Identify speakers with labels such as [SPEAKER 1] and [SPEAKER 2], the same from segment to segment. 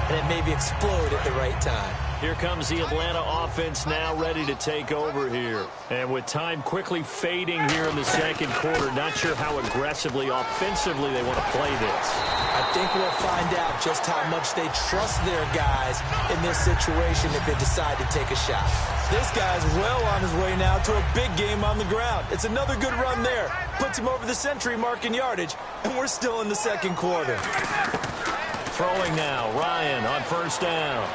[SPEAKER 1] and it maybe explode at the right time.
[SPEAKER 2] Here comes the Atlanta offense now ready to take over here. And with time quickly fading here in the second quarter, not sure how aggressively, offensively they want to play this.
[SPEAKER 1] I think we'll find out just how much they trust their guys in this situation if they decide to take a shot. This guy's well on his way now to a big game on the ground. It's another good run there. Puts him over the century mark in yardage, and we're still in the second quarter.
[SPEAKER 2] Throwing now, Ryan on first down.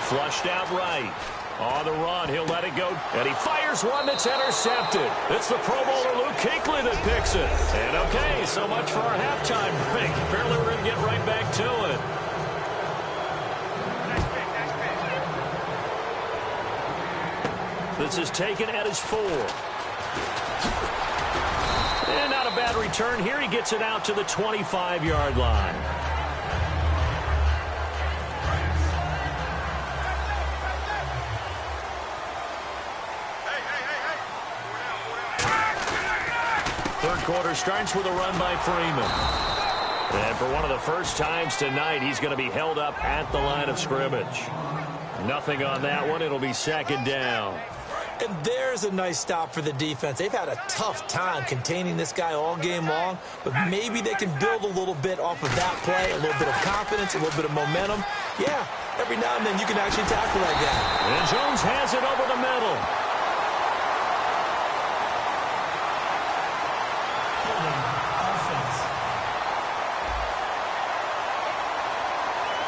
[SPEAKER 2] Flushed out right. On the run, he'll let it go. And he fires one that's intercepted. It's the Pro Bowler Luke Kuechly that picks it. And okay, so much for our halftime break. Apparently we're going to get right back to it. This is taken at his 4. And not a bad return here. He gets it out to the 25-yard line. Third quarter starts with a run by Freeman. And for one of the first times tonight, he's going to be held up at the line of scrimmage. Nothing on that one. It'll be second down.
[SPEAKER 1] And there's a nice stop for the defense. They've had a tough time containing this guy all game long, but maybe they can build a little bit off of that play, a little bit of confidence, a little bit of momentum. Yeah, every now and then you can actually tackle that guy.
[SPEAKER 2] And Jones has it over the middle.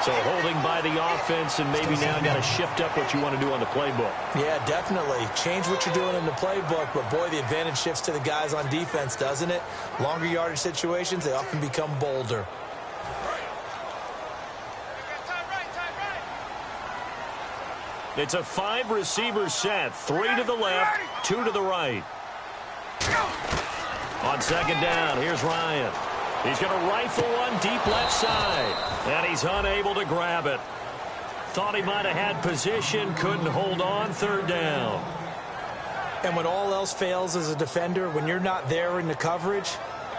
[SPEAKER 2] So holding by the offense, and maybe now got to shift up what you want to do on the playbook.
[SPEAKER 1] Yeah, definitely. Change what you're doing in the playbook, but boy, the advantage shifts to the guys on defense, doesn't it? Longer yardage situations, they often become bolder.
[SPEAKER 2] It's a 5-receiver set. 3 to the left, 2 to the right. On second down, here's Ryan. He's going to rifle one deep left side, and he's unable to grab it. Thought he might have had position, couldn't hold on. Third down.
[SPEAKER 1] And when all else fails as a defender, when you're not there in the coverage,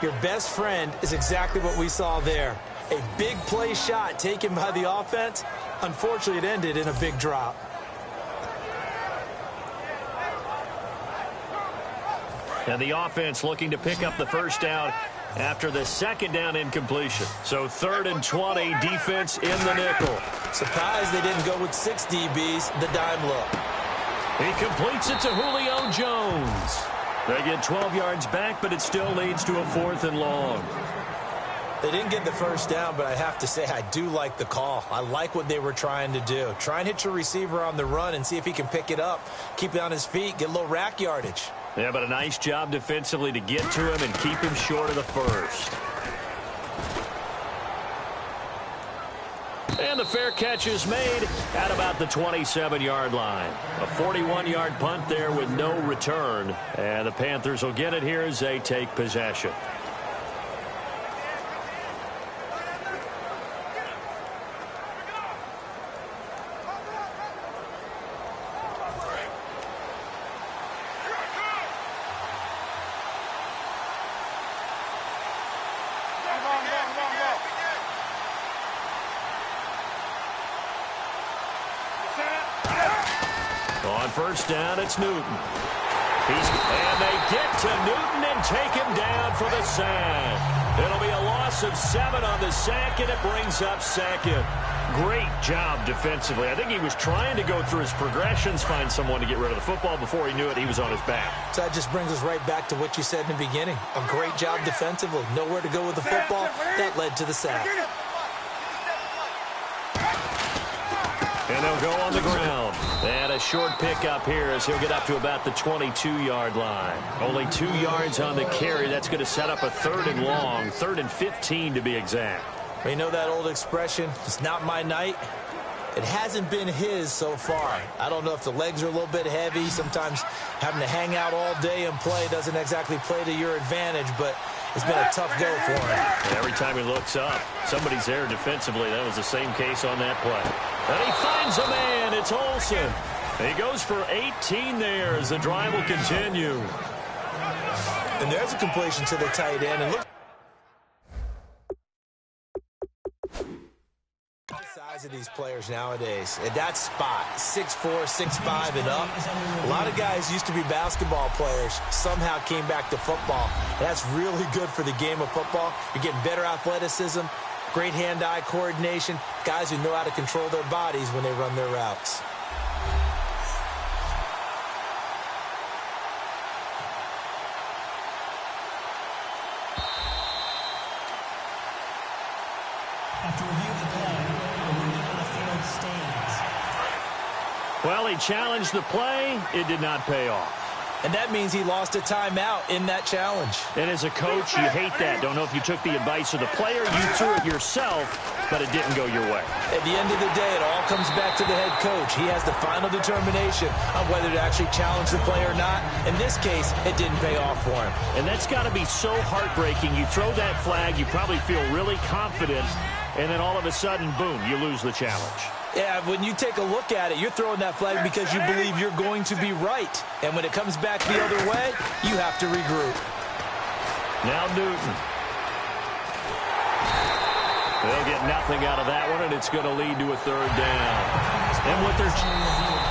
[SPEAKER 1] your best friend is exactly what we saw there. A big play shot taken by the offense. Unfortunately, it ended in a big drop.
[SPEAKER 2] And the offense looking to pick up the first down after the second down incompletion. So 3rd and 20, defense in the nickel.
[SPEAKER 1] Surprised they didn't go with 6 DBs, the dime look.
[SPEAKER 2] He completes it to Julio Jones. They get 12 yards back, but it still leads to a 4th and long.
[SPEAKER 1] They didn't get the first down, but I have to say I do like the call. I like what they were trying to do. Try and hit your receiver on the run and see if he can pick it up. Keep it on his feet, get a little rack yardage.
[SPEAKER 2] Yeah, but a nice job defensively to get to him and keep him short of the first. And the fair catch is made at about the 27-yard line. A 41-yard punt there with no return. And the Panthers will get it here as they take possession. On first down, it's Newton. And they get to Newton and take him down for the sack. It'll be a loss of 7 on the sack, and it brings up second. Great job defensively. I think he was trying to go through his progressions, find someone to get rid of the football. Before he knew it, he was on his back.
[SPEAKER 1] So that just brings us right back to what you said in the beginning. A great job defensively. Nowhere to go with the football. That led to the sack.
[SPEAKER 2] And they'll go on the ground. And a short pickup here as he'll get up to about the 22-yard line. Only 2 yards on the carry. That's going to set up a 3rd and long, 3rd and 15 to be exact.
[SPEAKER 1] Well, you know that old expression, it's not my night. It hasn't been his so far. I don't know if the legs are a little bit heavy. Sometimes having to hang out all day and play doesn't exactly play to your advantage, but it's been a tough go for him.
[SPEAKER 2] Every time he looks up, somebody's there defensively. That was the same case on that play. And he finds a man. It's Olsen. He goes for 18 there as the drive will continue.
[SPEAKER 1] And there's a completion to the tight end. And look. of these players nowadays. At that spot, 6'4", 6'5", and up, a lot of guys used to be basketball players, somehow came back to football. That's really good for the game of football. You're getting better athleticism, great hand-eye coordination, guys who know how to control their bodies when they run their routes.
[SPEAKER 3] After review of the play, the ruling on the field stands.
[SPEAKER 2] Well, he challenged the play. It did not pay off.
[SPEAKER 1] And that means he lost a timeout in that challenge.
[SPEAKER 2] And as a coach, you hate that. Don't know if you took the advice of the player. You threw it yourself, but it didn't go your way.
[SPEAKER 1] At the end of the day, it all comes back to the head coach. He has the final determination on whether to actually challenge the play or not. In this case, it didn't pay off for him.
[SPEAKER 2] And that's got to be so heartbreaking. You throw that flag, you probably feel really confident, and then all of a sudden, boom, you lose the challenge.
[SPEAKER 1] Yeah, when you take a look at it, you're throwing that flag because you believe you're going to be right. And when it comes back the other way, you have to regroup.
[SPEAKER 2] Now Newton. They'll get nothing out of that one, and it's going to lead to a third down. And what they're...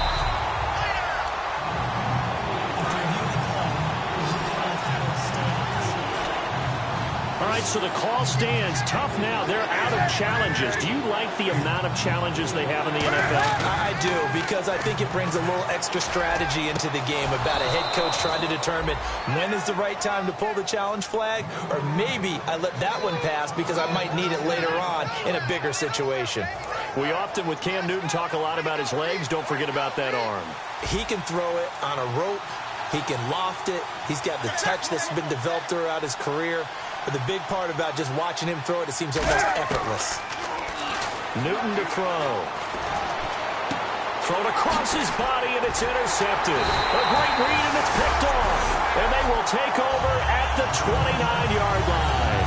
[SPEAKER 2] All right, so the call stands. Tough now. They're out of challenges. Do you like the amount of challenges they have in the NFL?
[SPEAKER 1] I do, because I think it brings a little extra strategy into the game about a head coach trying to determine when is the right time to pull the challenge flag, or maybe I let that one pass because I might need it later on in a bigger situation.
[SPEAKER 2] We often, with Cam Newton, talk a lot about his legs. Don't forget about that arm.
[SPEAKER 1] He can throw it on a rope. He can loft it. He's got the touch that's been developed throughout his career. But the big part about just watching him throw it, it seems almost effortless.
[SPEAKER 2] Newton to throw. Thrown across his body, and it's intercepted. A great read, and it's picked off. And they will take over at the 29-yard line.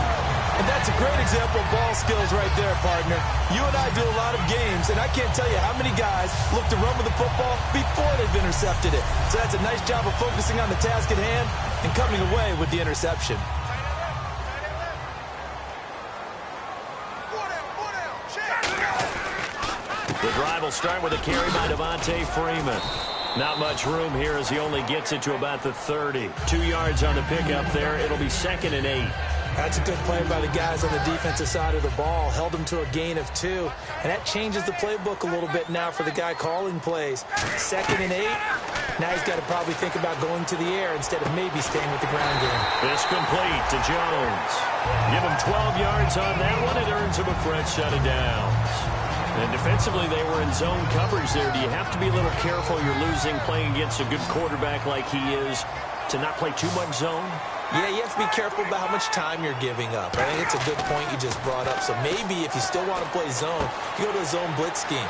[SPEAKER 1] And that's a great example of ball skills right there, partner. You and I do a lot of games, and I can't tell you how many guys look to run with the football before they've intercepted it. So that's a nice job of focusing on the task at hand and coming away with the interception.
[SPEAKER 2] The drive will start with a carry by Devontae Freeman. Not much room here as he only gets it to about the 30. 2 yards on the pickup there. It'll be 2nd and 8.
[SPEAKER 1] That's a good play by the guys on the defensive side of the ball. Held him to a gain of 2. And that changes the playbook a little bit now for the guy calling plays. 2nd and 8. Now he's got to probably think about going to the air instead of maybe staying with the ground game.
[SPEAKER 2] This complete to Jones. Give him 12 yards on that one. It earns him a fresh set of downs. And defensively, they were in zone coverage there. Do you have to be a little careful? You're losing playing against a good quarterback like he is to not play too much zone?
[SPEAKER 1] Yeah, you have to be careful about how much time you're giving up. I think it's a good point you just brought up. So maybe if you still want to play zone, you go to a zone blitz scheme.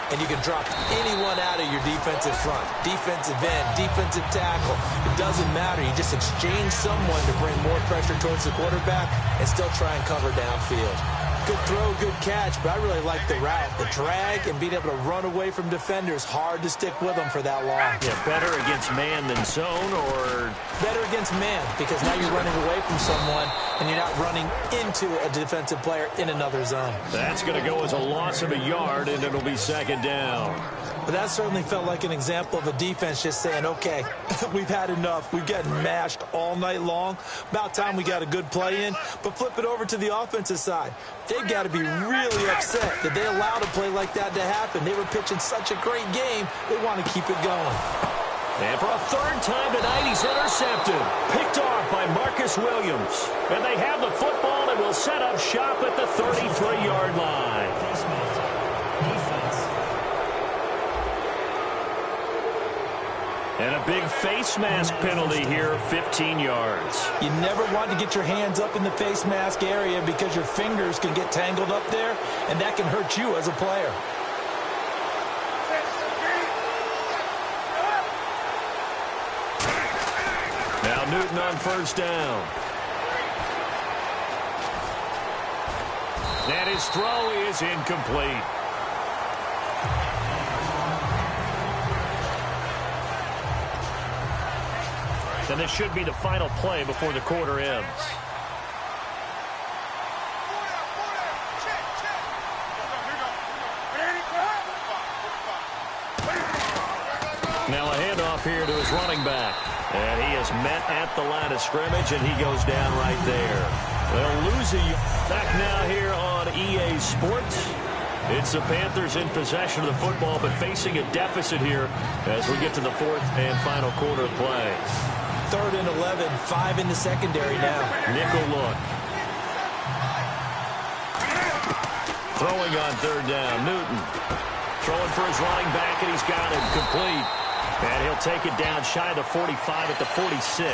[SPEAKER 1] And you can drop anyone out of your defensive front. Defensive end, defensive tackle. It doesn't matter. You just exchange someone to bring more pressure towards the quarterback and still try and cover downfield. Good throw, good catch, but I really like the route. The drag and being able to run away from defenders, hard to stick with them for that long.
[SPEAKER 2] Yeah, better against man than zone, or?
[SPEAKER 1] Better against man, because now you're running away from someone and you're not running into a defensive player in another zone.
[SPEAKER 2] That's going to go as a loss of a yard, and it'll be 2nd down.
[SPEAKER 1] But that certainly felt like an example of a defense just saying, okay, we've had enough. We've gotten mashed all night long. About time we got a good play in. But flip it over to the offensive side. They've got to be really upset that they allowed a play like that to happen. They were pitching such a great game, they want to keep it going.
[SPEAKER 2] And for a 3rd time tonight, he's intercepted. Picked off by Marcus Williams. And they have the football and will set up shop at the 33-yard line. And a big face mask penalty here, 15 yards.
[SPEAKER 1] You never want to get your hands up in the face mask area because your fingers can get tangled up there, and that can hurt you as a player.
[SPEAKER 2] Now Newton on 1st down. And his throw is incomplete. And this should be the final play before the quarter ends. Now a handoff here to his running back. And he is met at the line of scrimmage, and he goes down right there. They'll lose a back now here on EA Sports. It's the Panthers in possession of the football, but facing a deficit here as we get to the fourth and final quarter of play.
[SPEAKER 1] 3rd and 11, 5 in the secondary now.
[SPEAKER 2] Nickel look. Throwing on 3rd down, Newton. Throwing for his running back, and he's got him complete. And he'll take it down shy of the 45 at the 46.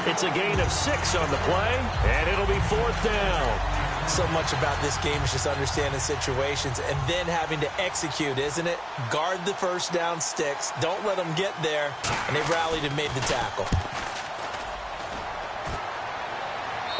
[SPEAKER 2] It's a gain of 6 on the play, and it'll be 4th down.
[SPEAKER 1] So much about this game is just understanding situations and then having to execute, isn't it? Guard the first down sticks. Don't let them get there. And they rallied and made the tackle.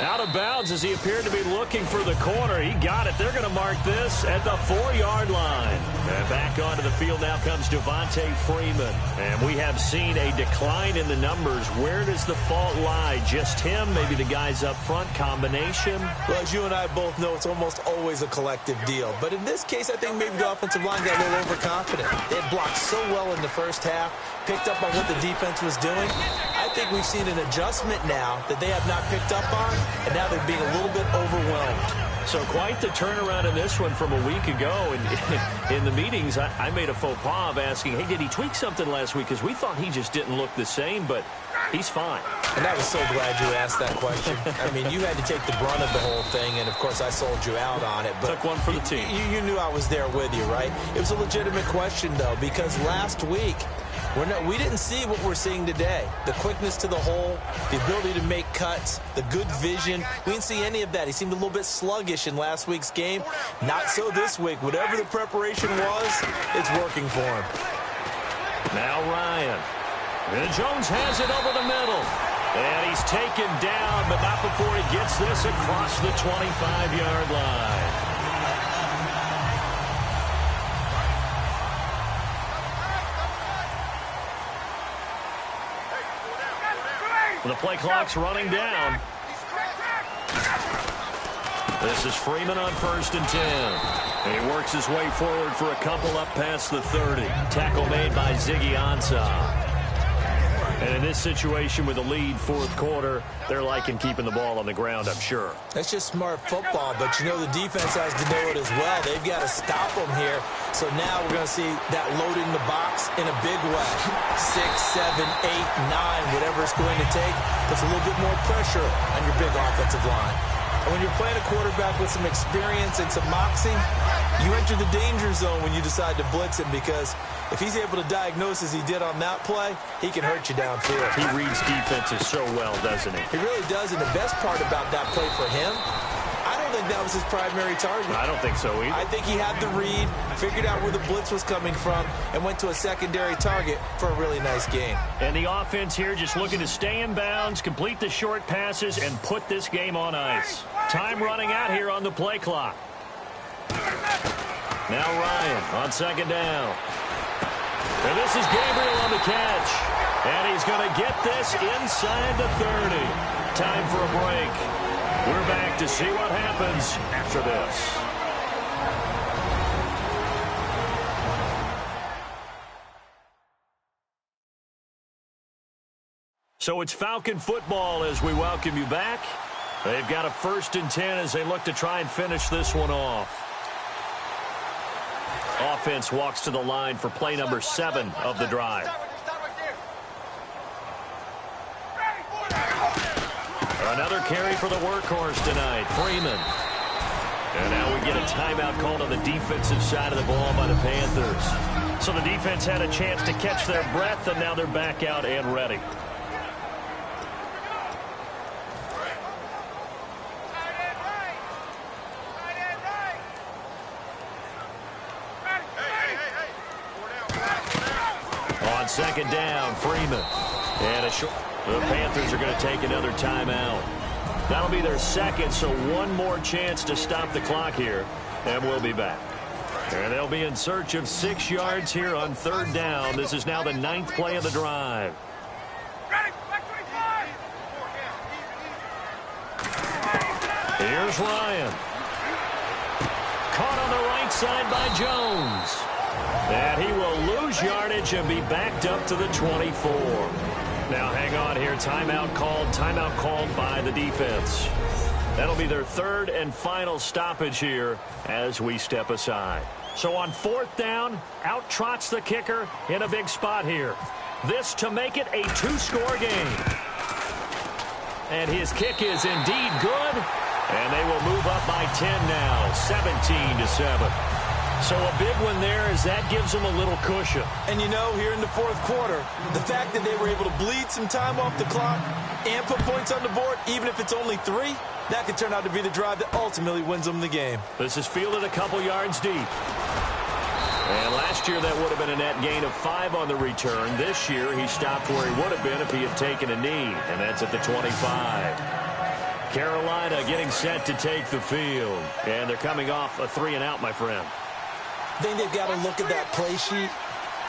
[SPEAKER 2] Out of bounds as he appeared to be looking for the corner. He got it. They're going to mark this at the 4-yard line. And back onto the field now comes Devontae Freeman. And we have seen a decline in the numbers. Where does the fault lie? Just him? Maybe the guys up front? Combination?
[SPEAKER 1] Well, as you and I both know, it's almost always a collective deal. But in this case, I think maybe the offensive line got a little overconfident. They had blocked so well in the first half, picked up on what the defense was doing. I think we've seen an adjustment now that they have not picked up on, and now they're being a little bit overwhelmed.
[SPEAKER 2] So quite the turnaround in this one from a week ago. And in the meetings, I made a faux pas of asking, hey, did he tweak something last week? Because we thought he just didn't look the same, but he's fine.
[SPEAKER 1] And I was so glad you asked that question. I mean, you had to take the brunt of the whole thing, and, of course, I sold you out on it. But
[SPEAKER 2] took one for the team.
[SPEAKER 1] You knew I was there with you, right? It was a legitimate question, though, because last week, we didn't see what we're seeing today. The quickness to the hole, the ability to make cuts, the good vision. We didn't see any of that. He seemed a little bit sluggish in last week's game. Not so this week. Whatever the preparation was, it's working for him.
[SPEAKER 2] Now Ryan. And Jones has it over the middle. And he's taken down, but not before he gets this across the 25-yard line. The play clock's running down. This is Freeman on 1st and 10. And he works his way forward for a couple up past the 30. Tackle made by Ziggy Ansah. And in this situation with the lead 4th quarter, they're liking keeping the ball on the ground, I'm sure.
[SPEAKER 1] That's just smart football, but you know the defense has to know it as well. They've got to stop them here. So now we're going to see that loading the box in a big way. 6, 7, 8, 9, whatever it's going to take, puts a little bit more pressure on your big offensive line. And when you're playing a quarterback with some experience and some moxie, you enter the danger zone when you decide to blitz him, because if he's able to diagnose as he did on that play, he can hurt you downfield.
[SPEAKER 2] He reads defenses so well, doesn't he?
[SPEAKER 1] He really does, and the best part about that play for him, I don't think that was his primary target.
[SPEAKER 2] I don't think so either.
[SPEAKER 1] I think he had the read, figured out where the blitz was coming from, and went to a secondary target for a really nice game.
[SPEAKER 2] And the offense here just looking to stay in bounds, complete the short passes, and put this game on ice. Time running out here on the play clock. Now Ryan on 2nd down. And this is Gabriel on the catch. And he's going to get this inside the 30. Time for a break. We're back to see what happens after this. So it's Falcon football as we welcome you back. They've got a 1st and 10 as they look to try and finish this one off. Offense walks to the line for play number 7 of the drive. Another carry for the workhorse tonight, Freeman. And now we get a timeout called on the defensive side of the ball by the Panthers. So the defense had a chance to catch their breath, and now they're back out and ready. On 2nd down, Freeman. And a short. The Panthers are going to take another timeout. That'll be their 2nd, so one more chance to stop the clock here, and we'll be back. And they'll be in search of 6 yards here on 3rd down. This is now the 9th play of the drive. Here's Ryan. Caught on the right side by Jones. And he will lose lose yardage and be backed up to the 24. Now hang on here. Timeout called by the defense. That'll be their third and final stoppage here as we step aside. So on 4th down, out trots the kicker in a big spot here. This to make it a 2-score game. And his kick is indeed good. And they will move up by 10 now, 17-7. So a big one there as that gives them a little cushion.
[SPEAKER 1] And you know, here in the 4th quarter, the fact that they were able to bleed some time off the clock and put points on the board, even if it's only 3, that could turn out to be the drive that ultimately wins them the game.
[SPEAKER 2] This is fielded a couple yards deep. And last year that would have been a net gain of 5 on the return. This year he stopped where he would have been if he had taken a knee, and that's at the 25. Carolina getting set to take the field. And they're coming off a 3-and-out, my friend.
[SPEAKER 1] I think they've got to look at that play sheet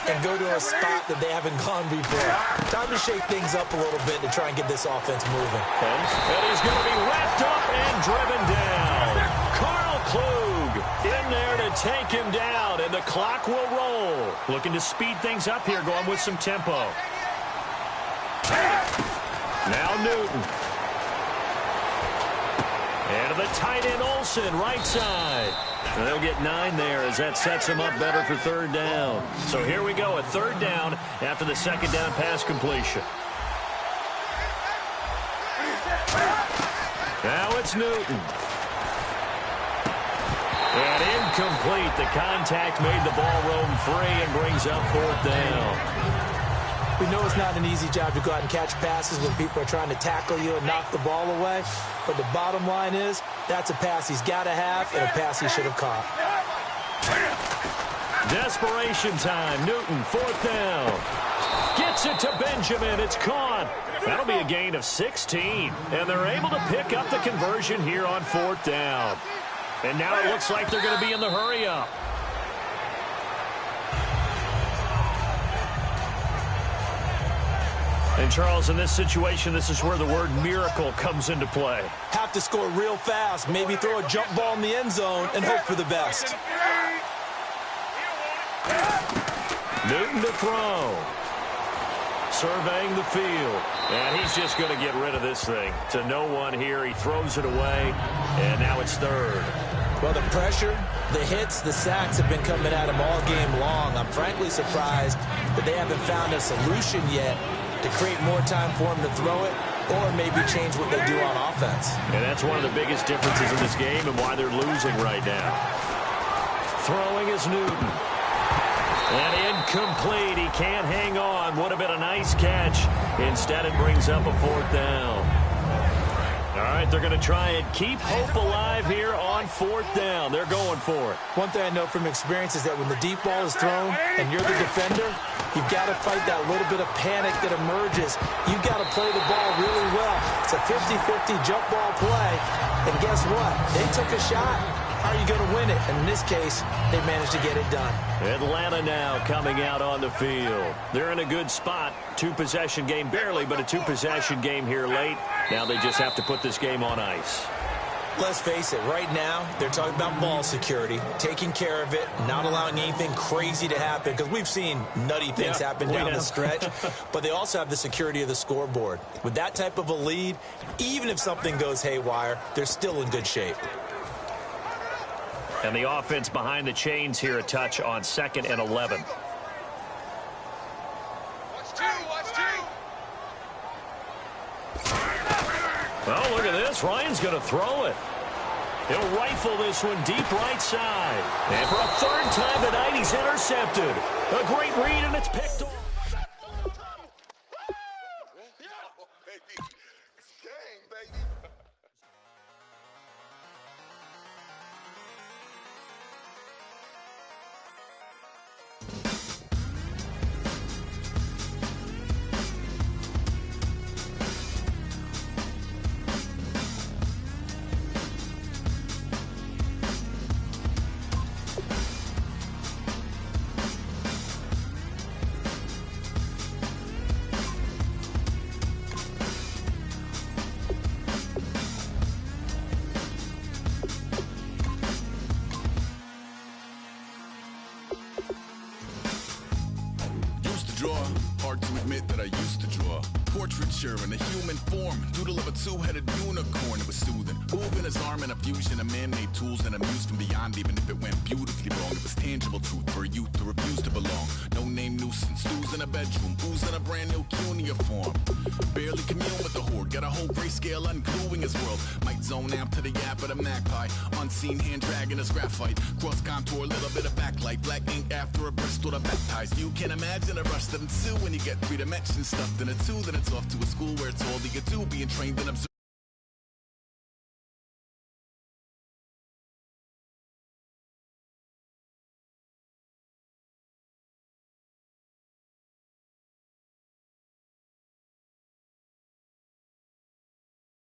[SPEAKER 1] and go to a spot that they haven't gone before. Time to shake things up a little bit to try and get this offense moving.
[SPEAKER 2] And he's going to be wrapped up and driven down. Carl Klug in there to take him down, and the clock will roll. Looking to speed things up here, going with some tempo. Now Newton. And to the tight end, Olsen, right side. And they'll get 9 there as that sets them up better for 3rd down. So here we go, a 3rd down after the 2nd down pass completion. Now it's Newton. And incomplete. The contact made the ball roam free and brings up 4th down.
[SPEAKER 1] We know it's not an easy job to go out and catch passes when people are trying to tackle you and knock the ball away. But the bottom line is, that's a pass he's got to have and a pass he should have caught.
[SPEAKER 2] Desperation time. Newton, 4th down. Gets it to Benjamin. It's caught. That'll be a gain of 16. And they're able to pick up the conversion here on 4th down. And now it looks like they're going to be in the hurry-up. And, Charles, in this situation, this is where the word miracle comes into play.
[SPEAKER 1] Have to score real fast, maybe throw a jump ball in the end zone and hope for the best.
[SPEAKER 2] Newton to throw. Surveying the field. And he's just going to get rid of this thing. To no one here. He throws it away. And now it's 3rd.
[SPEAKER 1] Well, the pressure, the hits, the sacks have been coming at him all game long. I'm frankly surprised that they haven't found a solution yet to create more time for him to throw it or maybe change what they do on offense.
[SPEAKER 2] And that's one of the biggest differences in this game and why they're losing right now. Throwing is Newton. And incomplete. He can't hang on. Would have been a nice catch. Instead, it brings up a 4th down. All right, they're going to try and keep hope alive here on 4th down. They're going for it.
[SPEAKER 1] One thing I know from experience is that when the deep ball is thrown and you're the defender, you've got to fight that little bit of panic that emerges. You've got to play the ball really well. It's a 50-50 jump ball play. And guess what? They took a shot. How are you going to win it? And in this case, they managed to get it done.
[SPEAKER 2] Atlanta now coming out on the field. They're in a good spot. 2-possession game, barely, but a 2-possession game here late. Now they just have to put this game on ice.
[SPEAKER 1] Let's face it, right now, they're talking about ball security, taking care of it, not allowing anything crazy to happen, because we've seen nutty things happen down the stretch, but they also have the security of the scoreboard. With that type of a lead, even if something goes haywire, they're still in good shape.
[SPEAKER 2] And the offense behind the chains here, a touch on 2nd and 11. Well, look at this. Ryan's going to throw it. He'll rifle this one deep right side. And for a 3rd time tonight, he's intercepted. A great read, and it's picked off.
[SPEAKER 4] hard to admit that I used to draw. Portraiture in a human form, doodle of a two-headed unicorn. It was soothing, moving his arm in a fusion of man-made tools and amused from beyond. Even if it went beautifully wrong, it was tangible truth for a youth to refuse to belong. No name nuisance, stews in a bedroom, oozing a brand new cuneiform. Barely commune with the horde, got a whole grayscale ungluing his world. Might zone out to the yap of the magpie, unseen hand dragging his graphite. Cross contour, little bit of backlight, black ink after a Bristol to baptize. You can imagine a rush that ensue when you get 3 dimensions stuffed in a 2. Then it's off to a school where it's all you can do, being trained in observation.